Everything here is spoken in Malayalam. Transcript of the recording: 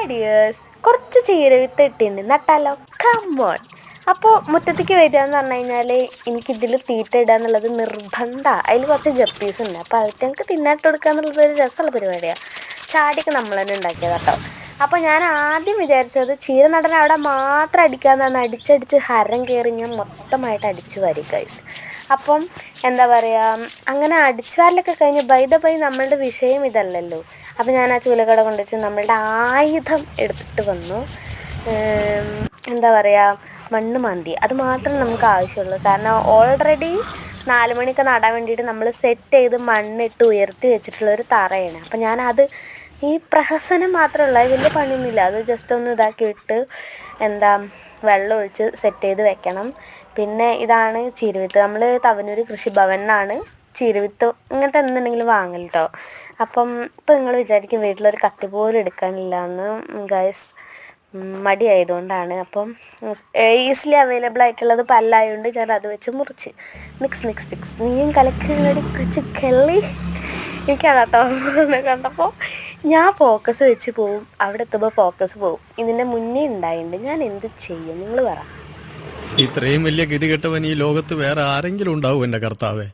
ഹായ് ഡിയേഴ്സ്, കുറച്ച് ചീരവിത്ത് ഇട്ടിട്ടുണ്ട് നട്ടാലോ? കമ്മോൺ. അപ്പോൾ മുറ്റത്തേക്ക് വരിക എന്ന് പറഞ്ഞു കഴിഞ്ഞാൽ എനിക്കിതിൽ തീറ്റ ഇടുക എന്നുള്ളത് നിർബന്ധമാണ്. അതിൽ കുറച്ച് ഗപ്പീസ് ഉണ്ട്, അപ്പോൾ അവർക്ക് തിന്നാട്ട് കൊടുക്കുക എന്നുള്ളത് ഒരു രസമുള്ള പരിപാടിയാണ്. ചാടിയൊക്കെ നമ്മൾ തന്നെ ഉണ്ടാക്കിയത് കേട്ടോ. അപ്പോൾ ഞാൻ ആദ്യം വിചാരിച്ചത് ചീര നടൻ അവിടെ മാത്രം അടിക്കാമെന്നാണ്. അടിച്ചടിച്ച് ഹരം കയറി ഞാൻ മൊത്തമായിട്ട് അടിച്ചു വാരി ഗൈസ്. അപ്പം എന്താ പറയുക, അങ്ങനെ അടിച്ചു വാരലൊക്കെ കഴിഞ്ഞ് ബൈ ദ ബൈ നമ്മളുടെ വിഷയം ഇതല്ലല്ലോ. അപ്പോൾ ഞാൻ ആ ചൂലക്കട കൊണ്ടുവച്ച് നമ്മളുടെ ആയുധം എടുത്തിട്ട് വന്നു. എന്താ പറയുക, മണ്ണ് മാന്തി. അത് മാത്രം നമുക്ക് ആവശ്യമുള്ളൂ. കാരണം ഓൾറെഡി 4 മണിക്ക് നടാൻ വേണ്ടിയിട്ട് നമ്മൾ സെറ്റ് ചെയ്ത് മണ്ണിട്ട് ഉയർത്തി വെച്ചിട്ടുള്ളൊരു തറയാണ്. അപ്പം ഞാനത് ഈ പ്രഹസനം മാത്രമല്ല, വലിയ പണിയൊന്നുമില്ല. അത് ജസ്റ്റ് ഒന്ന് ഇതാക്കിയിട്ട് വെള്ളം ഒഴിച്ച് സെറ്റ് ചെയ്ത് വെക്കണം. പിന്നെ ഇതാണ് ചീരവിത്ത്. നമ്മൾ തവനൂർ കൃഷിഭവനിലാണ് ചീരവിത്ത് ഇങ്ങനത്തെ എന്തുണ്ടെങ്കിലും വാങ്ങൽ കേട്ടോ. അപ്പം ഇപ്പം നിങ്ങൾ വിചാരിക്കും വീട്ടിലൊരു കത്തി പോലും എടുക്കാനില്ല എന്ന്. ഗൈസ്, മടി ആയതുകൊണ്ടാണ്. അപ്പം ഈസിലി അവൈലബിൾ ആയിട്ടുള്ളത് പല്ലായതുകൊണ്ട് ഞാൻ അത് വെച്ച് മുറിച്ച് മിക്സ് നീയും കലക്കിലടി കൊച്ചു കള്ളി. എനിക്കതാട്ടോ കണ്ടപ്പോൾ ഞാൻ ഫോക്കസ് വെച്ച് പോവും, അവിടെ എത്തുമ്പോൾ ഫോക്കസ് പോവും. ഇതിൻ്റെ മുന്നേ ഉണ്ടായിട്ടുണ്ട്. ഞാൻ എന്ത് ചെയ്യും നിങ്ങൾ പറ? ഇത്രയും വലിയ ഗതികെട്ടവൻ ഈ ലോകത്ത് വേറെ ആരെങ്കിലും ഉണ്ടാവും എൻ്റെ കർത്താവേ?